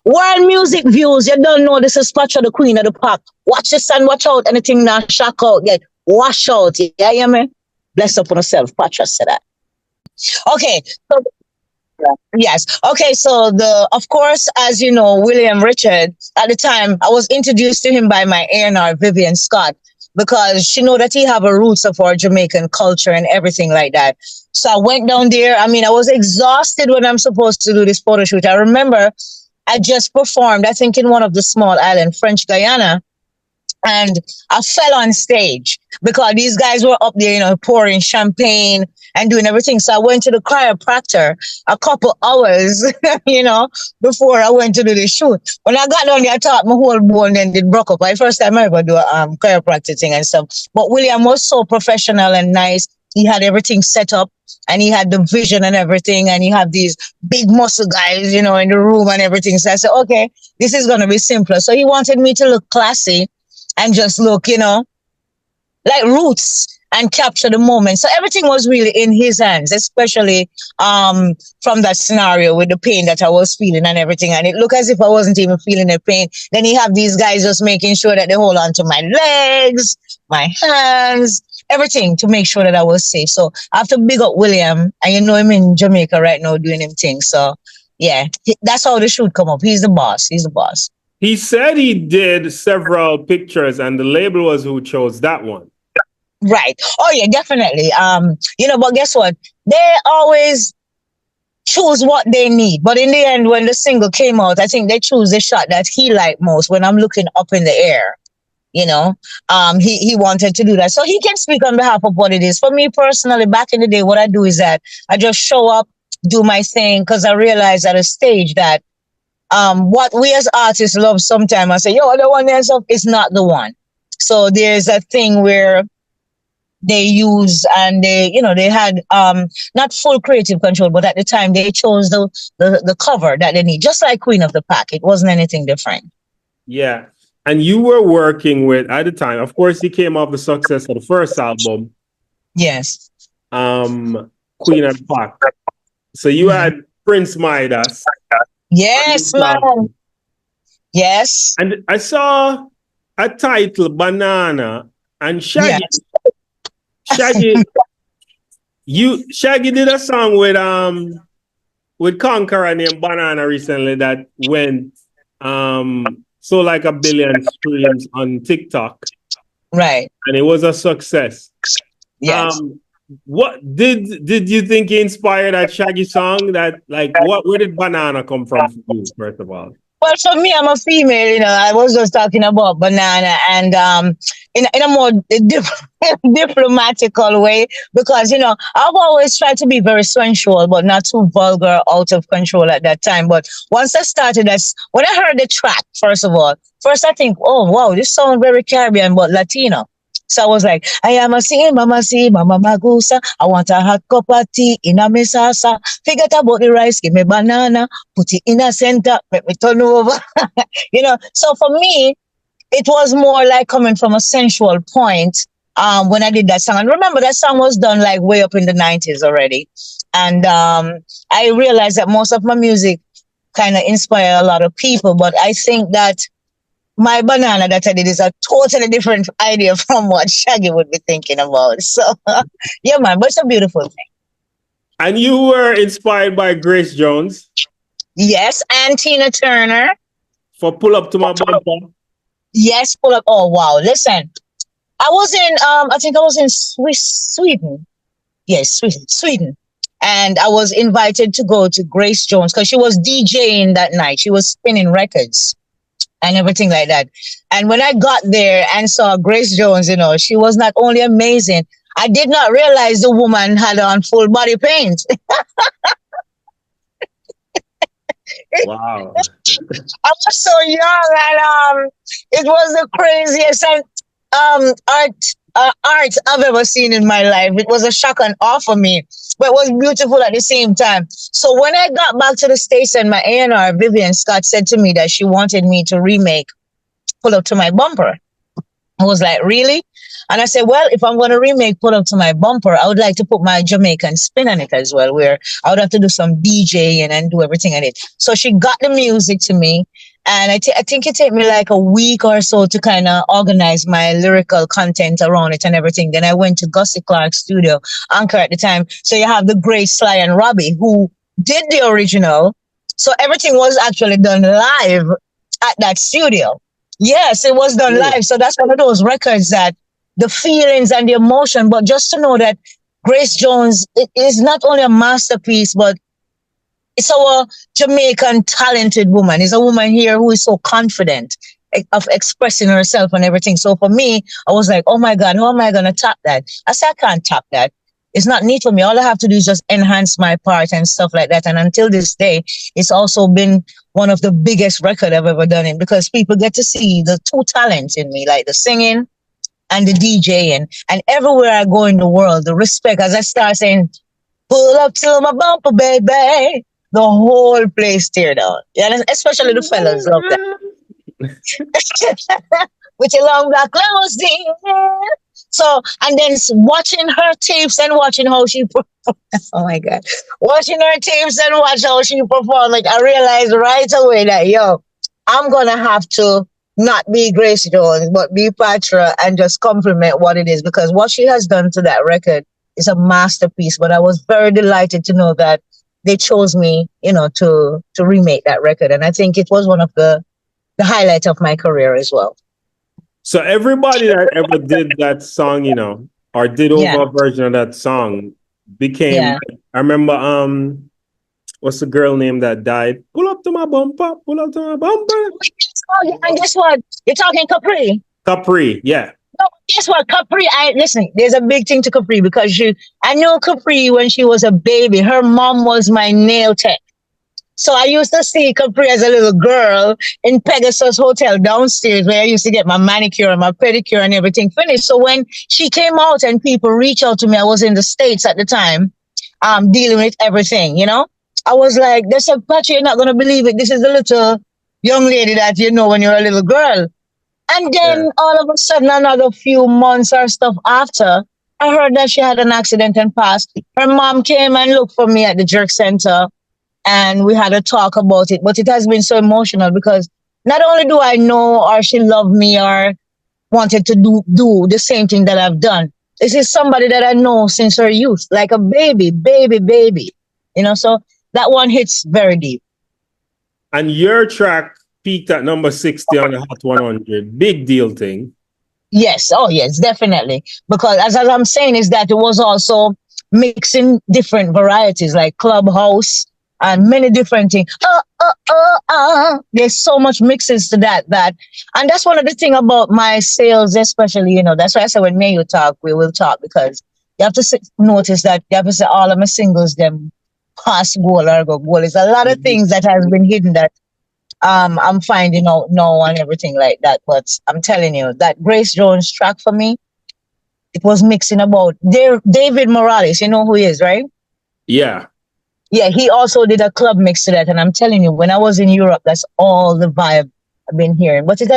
World music views, you don't know this is Patra, the queen of the pack. Watch this and watch out. Anything not shock out yet. Wash out. Yeah, yeah, man. Bless up on yourself. Patra said that. Okay. So yes. Okay. So of course, as you know, William Richard, at the time, I was introduced to him by my A&R, Vivian Scott, because she know that he have a roots of our Jamaican culture and everything like that. So I went down there. I mean, I was exhausted when I'm supposed to do this photo shoot. I remember I just performed, I think, in one of the small island, French Guyana, and I fell on stage because these guys were up there, pouring champagne and doing everything. So I went to the chiropractor a couple hours, before I went to do the shoot. When I got down there, I thought my whole bone then did broke up. The first time I ever do a chiropractic thing and stuff. But William was so professional and nice. He had everything set up and he had the vision and everything. And he had these big muscle guys, in the room and everything. So I said, okay, this is going to be simpler. So he wanted me to look classy and just look, like roots and capture the moment. So everything was really in his hands, especially from that scenario with the pain that I was feeling and everything. And it looked as if I wasn't even feeling the pain. Then he have these guys just making sure that they hold on to my legs, my hands, everything to make sure that I was safe. So I have to big up William, and you know him in Jamaica right now doing him things. So yeah, that's how the shoot come up. He's the boss. He's the boss. He said he did several pictures and the label was who chose that one. Right. Oh yeah, definitely. But guess what? They always choose what they need. But in the end, when the single came out, I think they choose the shot that he liked most when I'm looking up in the air. He wanted to do that. So he can speak on behalf of what it is. For me personally, back in the day, what I do is that I just show up, do my thing, because I realize at a stage that what we as artists love sometimes, I say, yo, the one else is not the one. So there's a thing where they use and they had not full creative control, but at the time they chose the cover that they need, just like Queen of the Pack. It wasn't anything different. Yeah. And you were working with, at the time, of course, he came off the success of the first album. Yes. Queen of the Pack. So you had Prince Midas. Yes, man. Yes. And I saw a title, Banana, and Shaggy. Yes. Shaggy did a song with Conqueror named Banana recently that went so like 1 billion streams on TikTok. Right. And it was a success. Yes. What did you think inspired that Shaggy song? That where did Banana come from for you, first of all? Well, for me, I'm a female, I was just talking about banana and in a more diplomatical way, because, I've always tried to be very sensual, but not too vulgar, out of control at that time. But once I started, when I heard the track, first I think, oh, wow, this sounds very Caribbean, but Latino. So I was like, I am a singing mama magusa. I want a hot cup of tea in a mesasa. Forget about the rice, give me banana, put it in a center, make me turn over. So for me, it was more like coming from a sensual point when I did that song. And remember, that song was done like way up in the 90s already. And I realized that most of my music kind of inspire a lot of people, but I think that my banana that I did is a totally different idea from what Shaggy would be thinking about. So, yeah, man, but it's a beautiful thing. And you were inspired by Grace Jones? Yes, and Tina Turner. For Pull Up to My Bumper? Yes, Pull Up. Oh, wow. Listen, I was in Sweden. Yes, Sweden. And I was invited to go to Grace Jones because she was DJing that night. She was spinning records and everything like that. And when I got there and saw Grace Jones, she was not only amazing, I did not realize the woman had on full body paint. Wow. I was so young and it was the craziest art I've ever seen in my life. It was a shock and awe for me, but it was beautiful at the same time. So when I got back to the States and my A&R, Vivian Scott, said to me that she wanted me to remake Pull Up to My Bumper, I was like, really? And I said, well, if I'm going to remake Pull Up to My Bumper, I would like to put my Jamaican spin on it as well, where I would have to do some DJing and do everything on it. So she got the music to me. And I think it took me like a week or so to kind of organize my lyrical content around it and everything. Then I went to Gussie Clark's studio, Anchor at the time. So you have the great Sly and Robbie who did the original. So everything was actually done live at that studio. Yes, it was done live. So that's one of those records that the feelings and the emotion, but just to know that Grace Jones is not only a masterpiece, but it's our Jamaican talented woman. It's a woman here who is so confident of expressing herself and everything. So for me, I was like, oh my God, how am I going to top that? I said, I can't top that. It's not neat for me. All I have to do is just enhance my part and stuff like that. And until this day, it's also been one of the biggest record I've ever done it because people get to see the two talents in me, like the singing and the DJing. And everywhere I go in the world, the respect, as I start saying, pull up to my bumper, baby, the whole place tear down. Yeah, especially the fellas love that. With your long black clothes, so, and then watching her tapes and watching how she oh my God, watching her tapes and watch how she perform, like I realized right away that, yo, I'm going to have to not be Grace Jones, but be Patra and just compliment what it is because what she has done to that record is a masterpiece. But I was very delighted to know that they chose me, to remake that record. And I think it was one of the highlight of my career as well. So everybody that ever did that song, or did over a version of that song became, I remember, what's the girl name that died? Pull up to my bumper, pull up to my bumper. And guess what? You're talking Capri. Capri, yeah. No, guess what? Capri, listen, there's a big thing to Capri because I knew Capri when she was a baby. Her mom was my nail tech. So I used to see Capri as a little girl in Pegasus Hotel downstairs where I used to get my manicure and my pedicure and everything finished. So when she came out and people reached out to me, I was in the States at the time, dealing with everything, I was like, they said, Patra, you're not going to believe it. This is the little young lady that you know when you're a little girl. And then all of a sudden, another few months or stuff after, I heard that she had an accident and passed. Her mom came and looked for me at the Jerk Center. And we had a talk about it, but it has been so emotional because not only do I know or she loved me or wanted to do the same thing that I've done. This is somebody that I know since her youth, like a baby. So that one hits very deep. And your track peaked at number 60 on the Hot 100. Big deal thing. Yes. Oh, yes, definitely. Because as I'm saying is that it was also mixing different varieties like Clubhouse, and many different things. There's so much mixes to that. And that's one of the things about my sales, especially, that's why I say when me you talk, we will talk because you have to notice that you have to say all of my singles, them pass goal or go goal. There's a lot of things that has been hidden that I'm finding out now and everything like that. But I'm telling you, that Grace Jones track for me, it was mixing about David Morales. You know who he is, right? Yeah. Yeah, he also did a club mix to that. And I'm telling you, when I was in Europe, that's all the vibe I've been hearing. But it's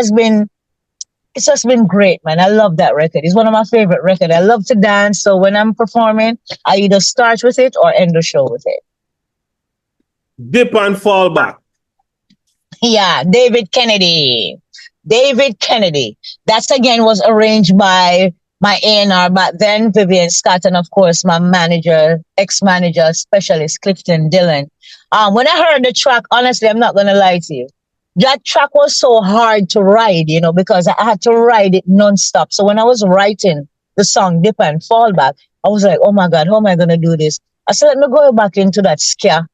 just been great, man. I love that record. It's one of my favorite records. I love to dance. So when I'm performing, I either start with it or end the show with it. Dip and fall back. Yeah, David Kennedy. That's again was arranged by my A&R back then, Vivian Scott, and of course my manager, ex-manager, specialist, Clifton Dillon. When I heard the track, honestly, I'm not going to lie to you. That track was so hard to ride, because I had to ride it nonstop. So when I was writing the song Dip and Fall Back, I was like, oh my God, how am I going to do this? I said, let me go back into that ska,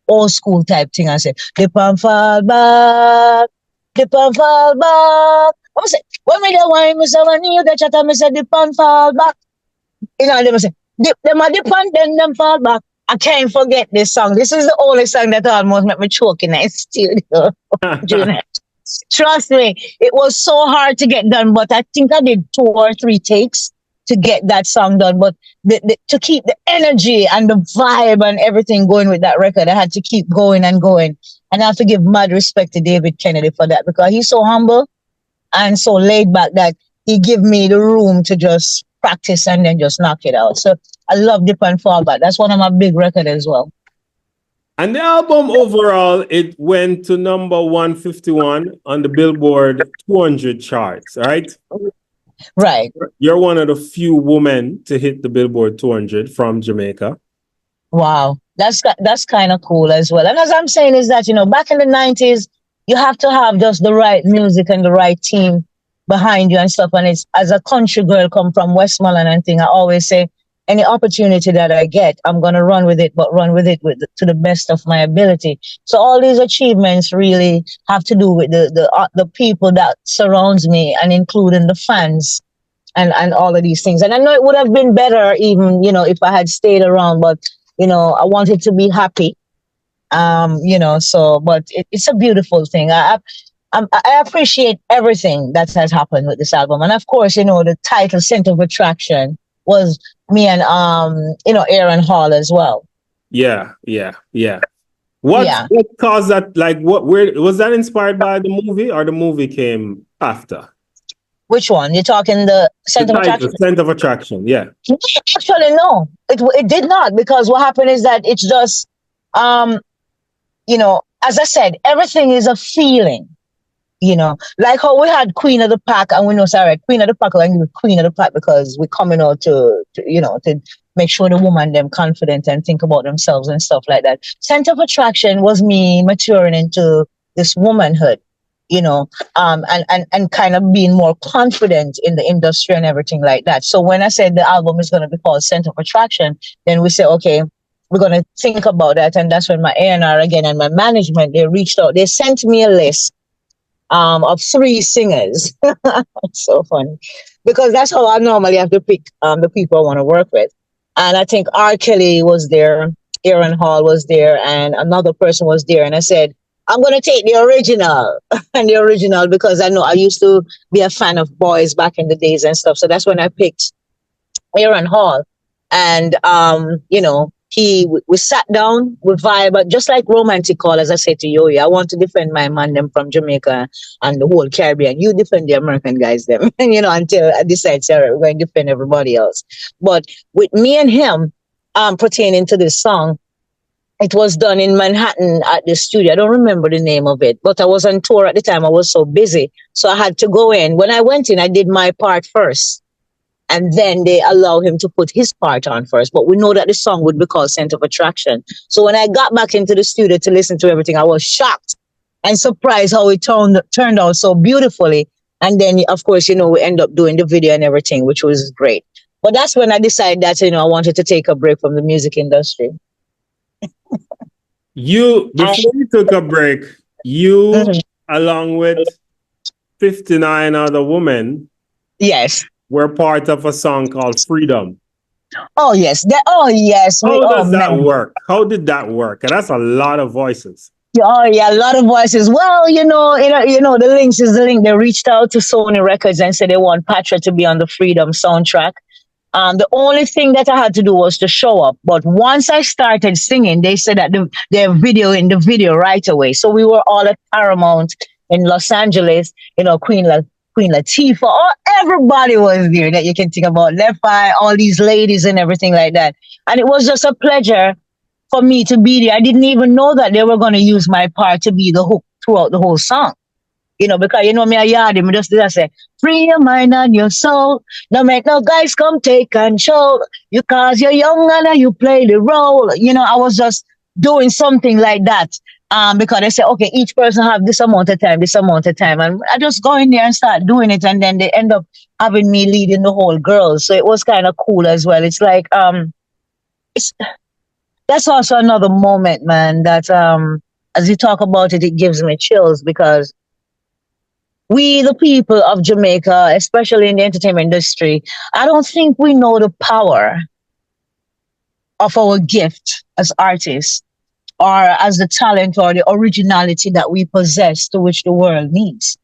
old school type thing. I said, dip and fall back, dip and fall back. I was like, when me the wine, me say, when you get shot, me say, dip and fall back. They say, dip and then them fall back. I can't forget this song. This is the only song that almost made me choke in the studio. Trust me, it was so hard to get done, but I think I did 2 or 3 takes to get that song done. But to keep the energy and the vibe and everything going with that record, I had to keep going and going. And I have to give mad respect to David Kennedy for that because he's so humble and so laid back that he give me the room to just practice and then just knock it out. So I love Dip and Fall Back. That's one of my big records as well. And the album overall, it went to number 151 on the Billboard 200 charts, right? Right. You're one of the few women to hit the Billboard 200 from Jamaica. Wow. That's kind of cool as well. And as I'm saying is that, back in the 90s, you have to have just the right music and the right team behind you and stuff. And it's, as a country girl come from Westmoreland and thing, I always say, any opportunity that I get, I'm going to run with it, but run with it to the best of my ability. So all these achievements really have to do with the people that surrounds me, and including the fans and all of these things. And I know it would have been better even, if I had stayed around, but, I wanted to be happy. But it's a beautiful thing. I appreciate everything that has happened with this album. And of course, the title Center of Attraction was me and Aaron Hall as well. Yeah. What caused that? Like, where was that inspired by the movie, or the movie came after? Which one? You're talking the Center of Attraction? Center of Attraction, yeah. Actually, no. It did not, because what happened is that it's just as I said, everything is a feeling. Like how we had Queen of the Pack, and we know, sorry, Queen of the Pack, and we're Queen of the Pack because we're coming out to make sure the woman them confident and think about themselves and stuff like that. Center of Attraction was me maturing into this womanhood, and kind of being more confident in the industry and everything like that. So when I said the album is going to be called Center of Attraction, then we said, okay, we're going to think about that. And that's when my A&R again and my management, they reached out. They sent me a list of 3 singers. It's so funny, because that's how I normally have to pick the people I want to work with. And I think R. Kelly was there, Aaron Hall was there, and another person was there. And I said, I'm going to take the original and the original, because I know I used to be a fan of boys back in the days and stuff. So that's when I picked Aaron Hall. And, we sat down, we vibe, just like Romantic Call, as I said to you, I want to defend my man them from Jamaica and the whole Caribbean. You defend the American guys them, until I decide, sorry, we're going to defend everybody else. But with me and him, pertaining to this song, it was done in Manhattan at the studio. I don't remember the name of it, but I was on tour at the time. I was so busy. So I had to go in. When I went in, I did my part first. And then they allow him to put his part on first. But we know that the song would be called Center of Attraction. So when I got back into the studio to listen to everything, I was shocked and surprised how it turned out so beautifully. And then, of course, we end up doing the video and everything, which was great. But that's when I decided that, I wanted to take a break from the music industry. Before you took a break, along with 59 other women, yes, were part of a song called Freedom. Oh, yes. Yes. How does that work? How did that work? And that's a lot of voices. Oh, yeah, a lot of voices. Well, the links is the link. They reached out to Sony Records and said they want Patra to be on the Freedom soundtrack. The only thing that I had to do was to show up. But once I started singing, they said that they're videoing the video right away. So we were all at Paramount in Los Angeles, Queen Latifah, everybody was there that you can think about. Left Eye, all these ladies and everything like that. And it was just a pleasure for me to be there. I didn't even know that they were going to use my part to be the hook throughout the whole song. Because me a yard, me just say, free your mind and your soul. Don't make no guys come take control. You cause you're young and you play the role. I was just doing something like that. Because they say, okay, each person have this amount of time. And I just go in there and start doing it. And then they end up having me leading the whole girls. So it was kind of cool as well. It's like, that's also another moment, man, that, as you talk about it, it gives me chills, because we, the people of Jamaica, especially in the entertainment industry, I don't think we know the power of our gift as artists, or as the talent or the originality that we possess, to which the world needs.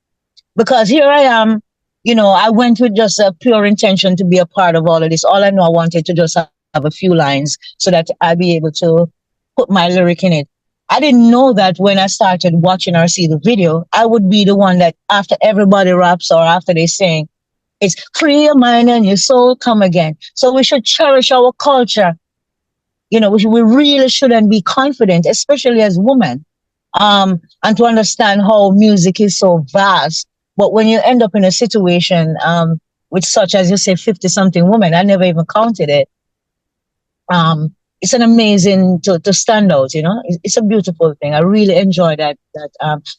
Because here I am, I went with just a pure intention to be a part of all of this. All I know, I wanted to just have a few lines so that I'd be able to put my lyric in it. I didn't know that when I started watching or see the video, I would be the one that after everybody raps or after they sing, It's free your mind and your soul, come again. So we should cherish our culture. We really shouldn't be confident, especially as women, and to understand how music is so vast. But when you end up in a situation with such, as you say, 50 something women, I never even counted it. It's an amazing to stand out, it's a beautiful thing. I really enjoy that.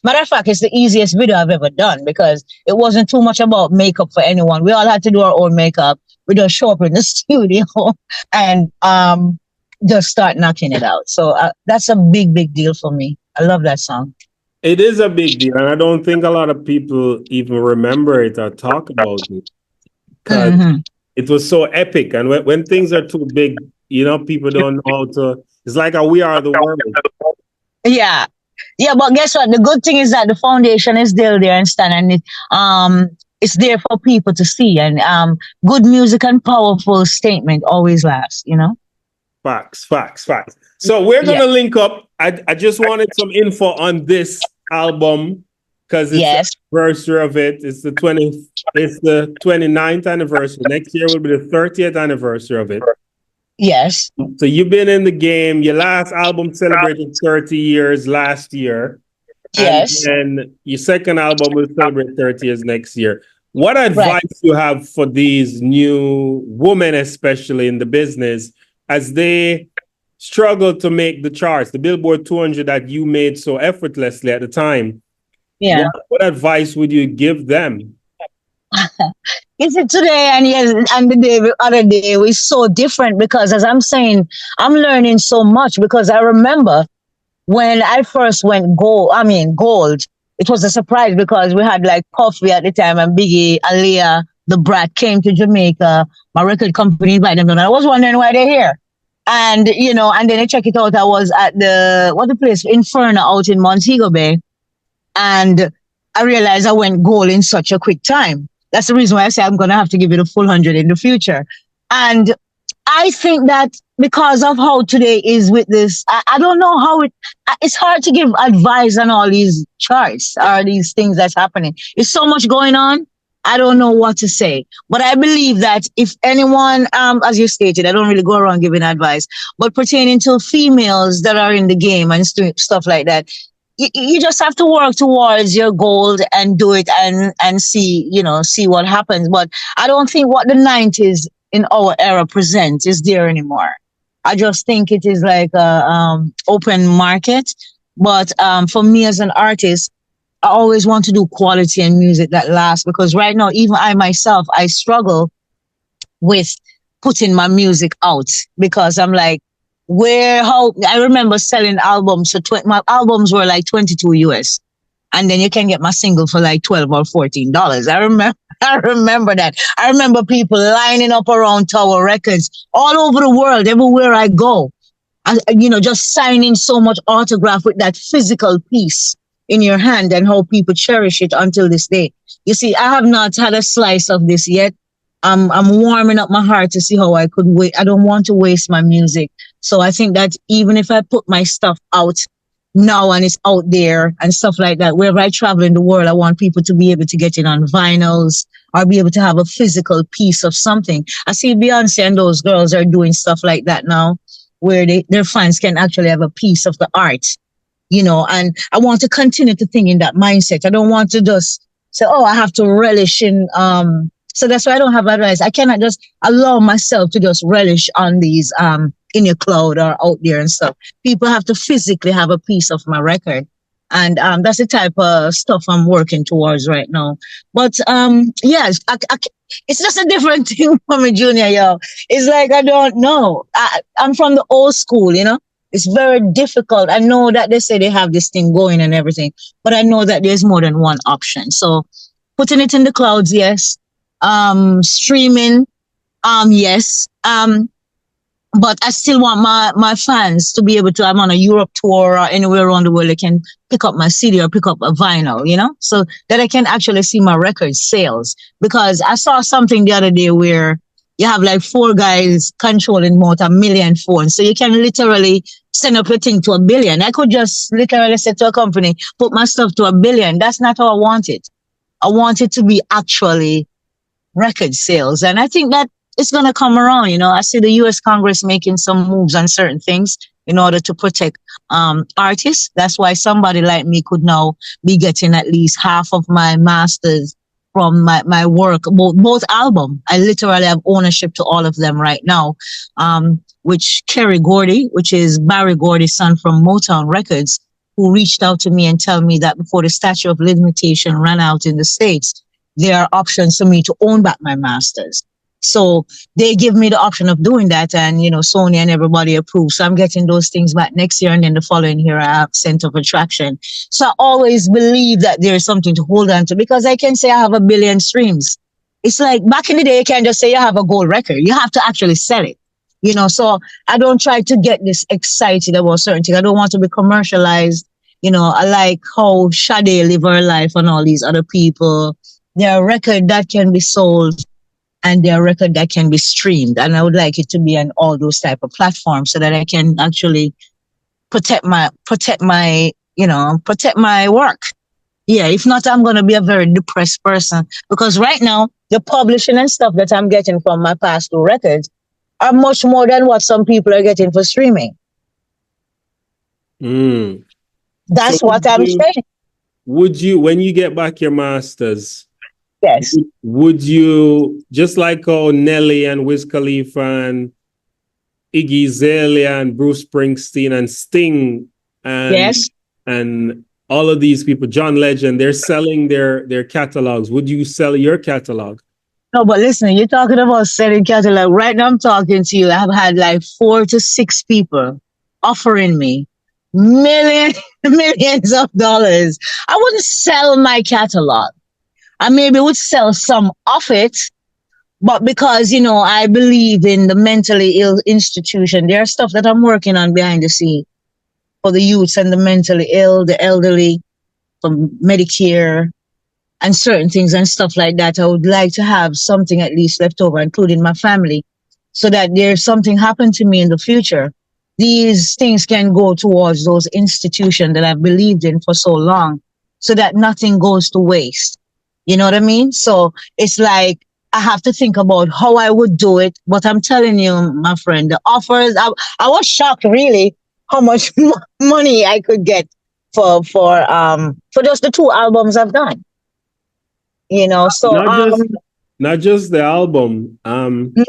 Matter of fact, it's the easiest video I've ever done because it wasn't too much about makeup for anyone. We all had to do our own makeup. We just show up in the studio and just start knocking it out. So that's a big deal for me. I love that song. It is a big deal, and I don't think a lot of people even remember it or talk about it because it was so epic. And when things are too big, people don't know how to. It's like a We Are the World. Yeah, but guess what? The good thing is that the foundation is still there and standing. It's there for people to see, and good music and powerful statement always last. Facts. So we're gonna link up. I just wanted some info on this album because it's the anniversary of it. It's the 29th anniversary. Next year will be the 30th anniversary of it. Yes. So you've been in the game. Your last album celebrated 30 years last year. Yes. And your second album will celebrate 30 years next year. What advice do you have for these new women, especially in the business, as they struggle to make the charts, the Billboard 200 that you made so effortlessly at the time? Yeah. What advice would you give them? Is it today and the other day was so different because, as I'm saying, I'm learning so much because I remember when I first went gold, it was a surprise because we had like Puffy at the time and Biggie, Aaliyah, the Brat came to Jamaica. My record company invited them, and I was wondering why they're here. And, and then I check it out. I was at the place, Inferno out in Montego Bay. And I realized I went gold in such a quick time. That's the reason why I say I'm going to have to give it a full 100 in the future. And I think that because of how today is with this, I don't know how it's hard to give advice on all these charts or these things that's happening. There's so much going on. I don't know what to say, but I believe that if anyone, as you stated, I don't really go around giving advice, but pertaining to females that are in the game and stuff like that, you just have to work towards your goal and do it and see what happens. But I don't think what the 90s in our era presents is there anymore. I just think it is like a open market. But for me as an artist, I always want to do quality and music that lasts because right now, even I myself, I struggle with putting my music out because I'm like, I remember selling albums. So my albums were like 22 US. And then you can get my single for like $12 or $14. I remember that. I remember people lining up around Tower Records all over the world, everywhere I go. And, just signing so much autograph with that physical piece in your hand and how people cherish it until this day. You see, I have not had a slice of this yet. I'm warming up my heart to see how I could wait. I don't want to waste my music. So I think that even if I put my stuff out now and it's out there and stuff like that, wherever I travel in the world, I want people to be able to get it on vinyls or be able to have a physical piece of something. I see Beyonce and those girls are doing stuff like that now, where their fans can actually have a piece of the art, and I want to continue to think in that mindset. I don't want to just say, oh, I have to relish in, so that's why I don't have advice. I cannot just allow myself to just relish on these, in your cloud or out there and stuff. People have to physically have a piece of my record. And that's the type of stuff I'm working towards right now. But yes, it's just a different thing for me, Junior, yo. It's like, I don't know. I'm from the old school, It's very difficult. I know that they say they have this thing going and everything, but I know that there's more than one option. So putting it in the clouds, yes. Streaming, yes. But I still want my fans to be able to, I'm on a Europe tour or anywhere around the world, they can pick up my CD or pick up a vinyl, so that I can actually see my record sales. Because I saw something the other day where you have like 4 guys controlling more than 1 million phones. So you can literally send up your thing to 1 billion. I could just literally say to a company, put my stuff to 1 billion. That's not how I want it. I want it to be actually record sales. And I think that it's going to come around. I see the US Congress making some moves on certain things in order to protect artists. That's why somebody like me could now be getting at least half of my masters from my work, both album. I literally have ownership to all of them right now. Which Kerry Gordy, which is Barry Gordy's son from Motown Records, who reached out to me and tell me that before the statute of limitation ran out in the States, there are options for me to own back my masters. So they give me the option of doing that, and Sony and everybody approves. So I'm getting those things back next year, and then the following year I have Center of Attraction. So I always believe that there is something to hold on to, because I can say I have 1 billion streams. It's like back in the day, you can't just say you have a gold record. You have to actually sell it. So I don't try to get this excited about certain things. I don't want to be commercialized. I like how Sade live her life and all these other people. There are record that can be sold, and there are record that can be streamed. And I would like it to be on all those type of platforms so that I can actually protect my work. Yeah, if not, I'm going to be a very depressed person, because right now the publishing and stuff that I'm getting from my past 2 records are much more than what some people are getting for streaming. That's So what I'm saying. would you, when you get back your masters, Yes, would you, just like how Nelly and Wiz Khalifa and Iggy Azalea and Bruce Springsteen and Sting and yes. and all of these people, John Legend, they're selling their catalogs. Would you sell your catalog? No, but listen, you're talking about selling catalog. Right now I'm talking to you. I've had like 4 to 6 people offering me millions of dollars. I wouldn't sell my catalog. I maybe would sell some of it, but because, I believe in the mentally ill institution, there are stuff that I'm working on behind the scene for the youths and the mentally ill, the elderly, from Medicare and certain things and stuff like that. I would like to have something at least left over, including my family, so that there's something happen to me in the future. These things can go towards those institutions that I've believed in for so long, so that nothing goes to waste. You know what I mean? So it's like I have to think about how I would do it. But I'm telling you, my friend, the offers, I was shocked really how much money I could get for just the 2 albums I've done. So not just the album. I don't know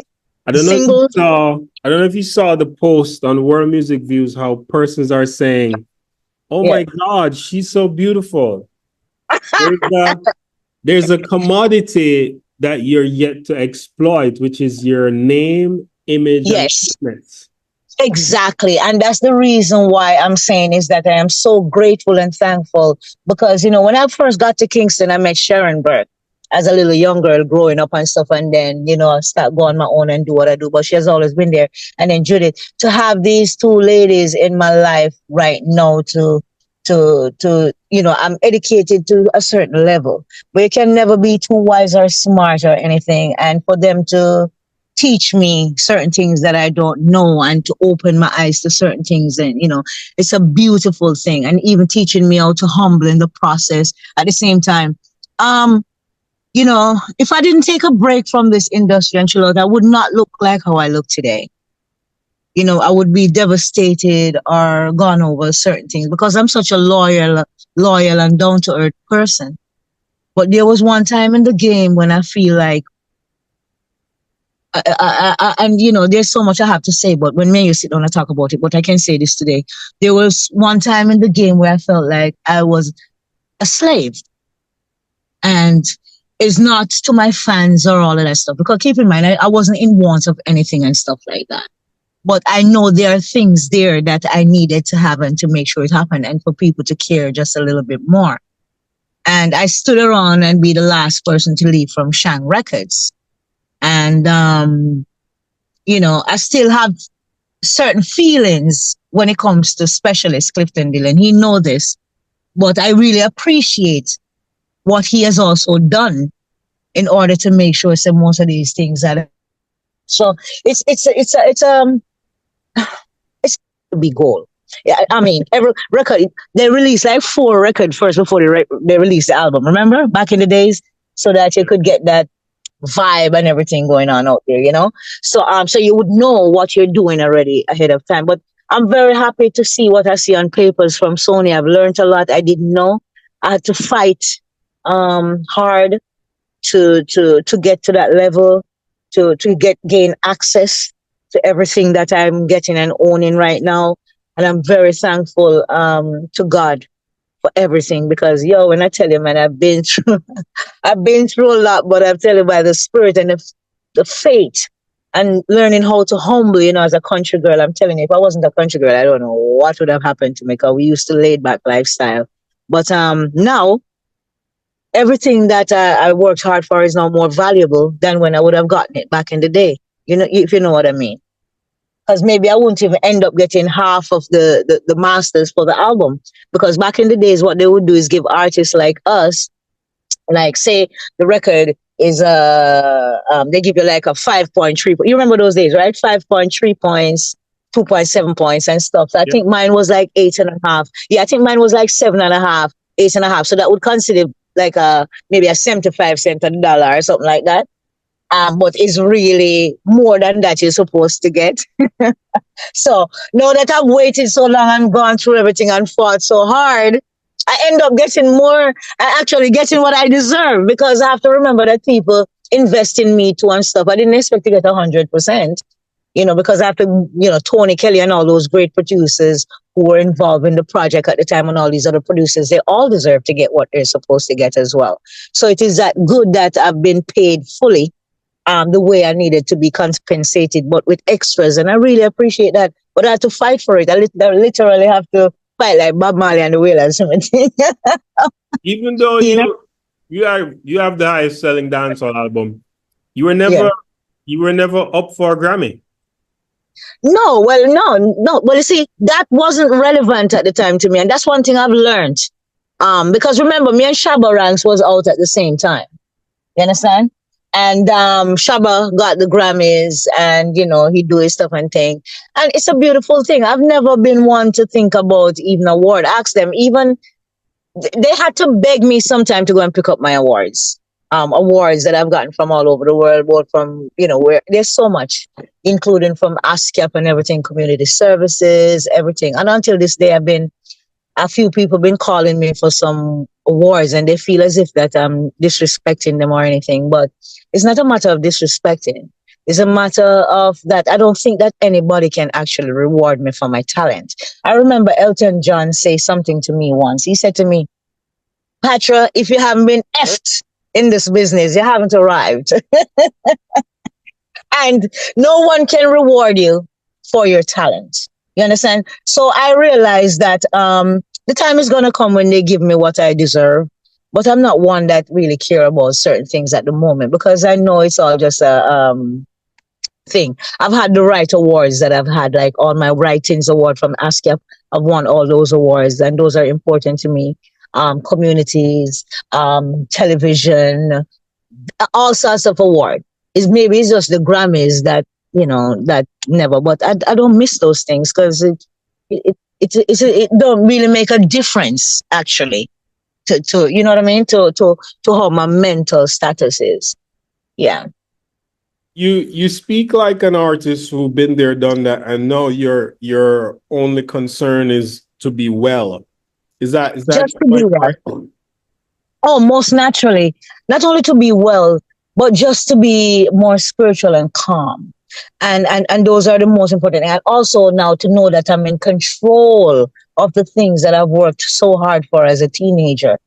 if you singles. saw. I don't know if you saw the post on World Music Views how persons are saying, "Oh Yeah. my God, she's so beautiful." There's a commodity that you're yet to exploit, which is your name, image, Yes, and fitness. exactly. And that's the reason why I'm saying is that I am so grateful and thankful, because, when I first got to Kingston, I met Sharon Burke as a little young girl growing up and stuff. And then, I start going my own and do what I do. But she has always been there. And then Judith, to have these 2 ladies in my life right now I'm educated to a certain level, but you can never be too wise or smart or anything. And for them to teach me certain things that I don't know and to open my eyes to certain things, and it's a beautiful thing. And even teaching me how to humble in the process at the same time. If I didn't take a break from this industry and chill out, I would not look like how I look today. I would be devastated or gone over certain things, because I'm such a loyal and down to earth person. But there was one time in the game when I feel like, and there's so much I have to say, but when me and you sit down and talk about it, but I can say this today. There was one time in the game where I felt like I was a slave. And it's not to my fans or all of that stuff, because keep in mind, I wasn't in want of anything and stuff like that. But I know there are things there that I needed to have and to make sure it happened, and for people to care just a little bit more. And I stood around and be the last person to leave from Shang Records. And, I still have certain feelings when it comes to Specialist Clifton Dillon. He knows this, but I really appreciate what he has also done in order to make sure that most of these things are. So it's a big goal. Yeah, I mean, every record, they release like 4 records first before they release the album. Remember back in the days, so that you could get that vibe and everything going on out there, you know. So you would know what you're doing already ahead of time. But I'm very happy to see what I see on papers from Sony. I've learned a lot I didn't know. I had to fight hard to get to that level, to gain access to everything that I'm getting and owning right now. And I'm very thankful to God for everything, because yo, when I tell you, man, I've been through I've been through a lot, but I tell you, by the spirit and the faith and learning how to humble, you know, as a country girl. I'm telling you, if I wasn't a country girl, I don't know what would have happened to me, because we used to laid back lifestyle. But now everything that I worked hard for is now more valuable than when I would have gotten it back in the day. You know, if you know what I mean. Because maybe I wouldn't even end up getting half of the masters for the album. Because back in the days, what they would do is give artists like us, like say the record is they give you like a 5.3. You remember those days, right? 5.3 points, 2.7 points and stuff. So I Yeah. think mine was like 8.5. Yeah, I think mine was like 7.5, 8.5. So that would consider like maybe a 75 cent on the dollar or something like that. But it's really more than that you're supposed to get. So now that I've waited so long and gone through everything and fought so hard, I end up getting more, actually getting what I deserve, because I have to remember that people invest in me too and stuff. I didn't expect to get 100%, you know, because after, you know, Tony Kelly and all those great producers who were involved in the project at the time, and all these other producers, they all deserve to get what they're supposed to get as well. So it is that good that I've been paid fully the way I needed to be compensated, but with extras. And I really appreciate that. But I had to fight for it. I literally have to fight like Bob Marley and the Wailers. Even though You know? you have the highest selling dancehall album, you were Yeah. never you were never up for a Grammy. No, well, no. Well, you see, that wasn't relevant at the time to me. And that's one thing I've learned. Because remember, me and Shabba Ranks was out at the same time. You understand? And Shabba got the Grammys, and you know, he do his stuff and thing. And it's a beautiful thing. I've never been one to think about even award. Ask them. Even they had to beg me sometime to go and pick up my awards. Awards that I've gotten from all over the world, both from, you know, where there's so much, including from ASCAP and everything, community services, everything. And until this day, a few people been calling me for some awards, and they feel as if that I'm disrespecting them or anything. But it's not a matter of disrespecting. It's a matter of that I don't think that anybody can actually reward me for my talent. I remember Elton John say something to me once. He said to me, Patra, if you haven't been effed in this business, you haven't arrived. And no one can reward you for your talent. You understand? So I realized that the time is gonna come when they give me what I deserve. But I'm not one that really care about certain things at the moment, because I know it's all just a thing. I've had the right awards that I've had, like all my writings award from ASCAP. I've won all those awards, and those are important to me. Communities, television, all sorts of award. It's just the Grammys that, you know, that never. But I don't miss those things, because it don't really make a difference actually to you know what I mean, to how my mental status is. Yeah. You speak like an artist who been there, done that, and know your only concern is to be well. Is that Just to be quite well. correct? Oh, most naturally. Not only to be well, but just to be more spiritual and calm. And those are the most important. And also now to know that I'm in control of the things that I've worked so hard for as a teenager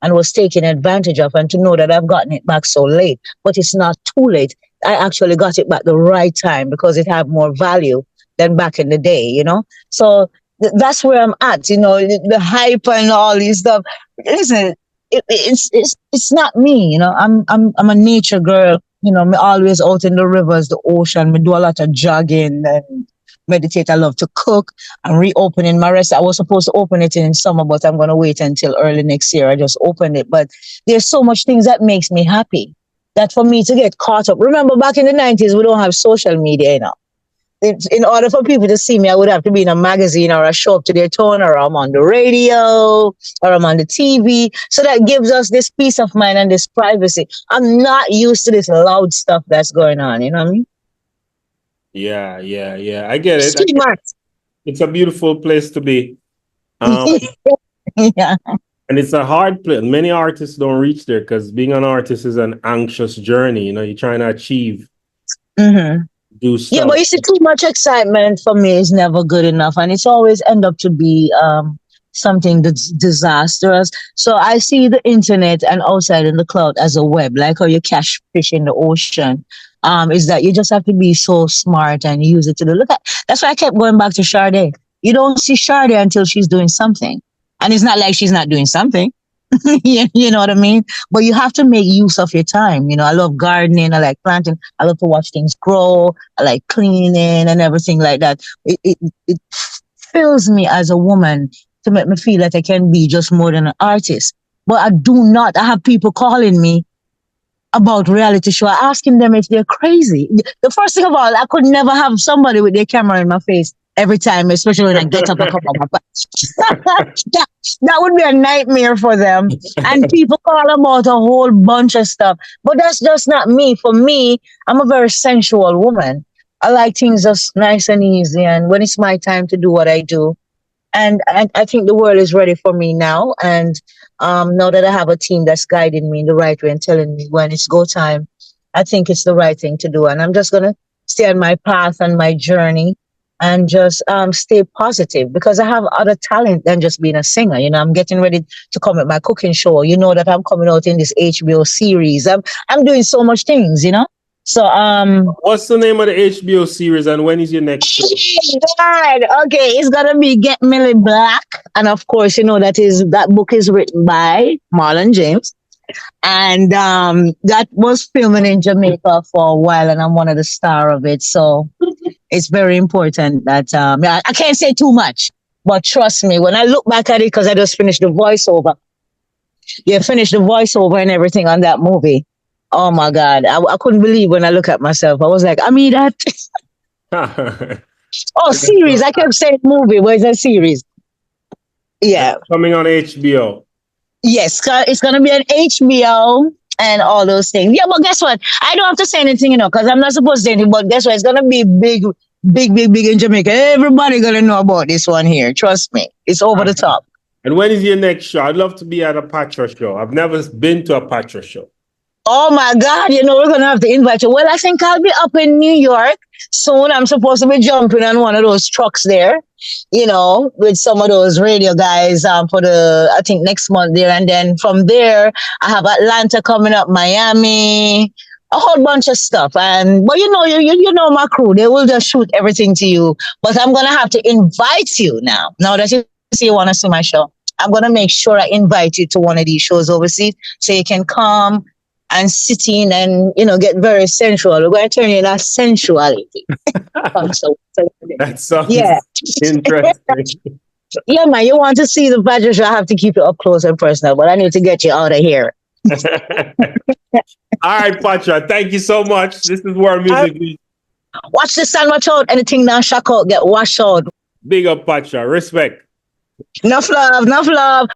and was taken advantage of, and to know that I've gotten it back so late. But it's not too late. I actually got it back the right time, because it had more value than back in the day, you know? So that's where I'm at, you know, the hype and all these stuff. Listen, it's not me, you know. I'm a nature girl, you know. Me always out in the rivers, the ocean. Me do a lot of jogging and meditate. I love to cook. I'm reopening my restaurant. I was supposed to open it in summer, but I'm gonna wait until early next year. I just opened it, but there's so much things that makes me happy that for me to get caught up. Remember back in the 90s, we don't have social media, you know. In order for people to see me, I would have to be in a magazine or a show up to their tone, or I'm on the radio, or I'm on the TV. So that gives us this peace of mind and this privacy. I'm not used to this loud stuff that's going on. You know what I mean? Yeah, yeah, yeah. I get It's it. too much. It's a beautiful place to be. Um, Yeah. and it's a hard place. Many artists don't reach there because being an artist is an anxious journey. You know, you're trying to achieve, Mm-hmm. do Yeah, stuff. but you see, too much excitement for me is never good enough, and it's always end up to be something that's disastrous. So I see the internet and outside in the cloud as a web, like how you catch fish in the ocean. Is that you just have to be so smart and use it to do. Look at that's why I kept going back to Sade. You don't see Sade until she's doing something, and it's not like she's not doing something. You know what I mean? But you have to make use of your time. You know, I love gardening. I like planting. I love to watch things grow. I like cleaning and everything like that. It fills me as a woman to make me feel that I can be just more than an artist. But I do not. I have people calling me about reality show, asking them if they're crazy. The first thing of all, I could never have somebody with their camera in my face every time, especially when I get up and come on my back. That would be a nightmare for them. And people call about a whole bunch of stuff. But that's just not me. For me, I'm a very sensual woman. I like things just nice and easy. And when it's my time to do what I do, and I think the world is ready for me now. And now that I have a team that's guiding me in the right way and telling me when it's go time, I think it's the right thing to do. And I'm just gonna stay on my path and my journey and just stay positive, because I have other talent than just being a singer. You know, I'm getting ready to come with my cooking show. You know that I'm coming out in this HBO series. I'm doing so much things. You know, so What's the name of the HBO series and when is your next show? God, okay, it's gonna be Get Millie Black, and of course, you know that book is written by Marlon James, and that was filming in Jamaica for a while, and I'm one of the star of it. So it's very important that I can't say too much, but trust me, when I look back at it, because I just finished the voiceover, finished the voiceover and everything on that movie. Oh my God, I couldn't believe when I look at myself. I was like, I mean that. Oh, series. I kept saying movie. Where's that series? Yeah. Coming on HBO. Yes, it's gonna be an HBO and all those things. Yeah, but guess what? I don't have to say anything, because I'm not supposed to say anything. But guess what? It's gonna be big, big, big, big in Jamaica. Everybody gonna know about this one here. Trust me, it's over the top. And when is your next show? I'd love to be at a Patra show. I've never been to a Patra show. Oh my God, we're gonna have to invite you. Well, I think I'll be up in New York soon. I'm supposed to be jumping on one of those trucks there, with some of those radio guys for I think next month there. And then from there, I have Atlanta coming up, Miami, a whole bunch of stuff. But you know my crew, they will just shoot everything to you. But I'm gonna have to invite you now. Now that you say you want to see my show, I'm gonna make sure I invite you to one of these shows overseas so you can come and sit in and, get very sensual. We're going to turn you into sensuality. That sounds yeah. interesting. Yeah, man, you want to see the Patra show, I have to keep it up close and personal, but I need to get you out of here. All right, Patra, thank you so much. This is World Music. Watch the sun, watch out. Anything now shock out, get washed out. Big up, Patra. Respect. Enough love, enough love.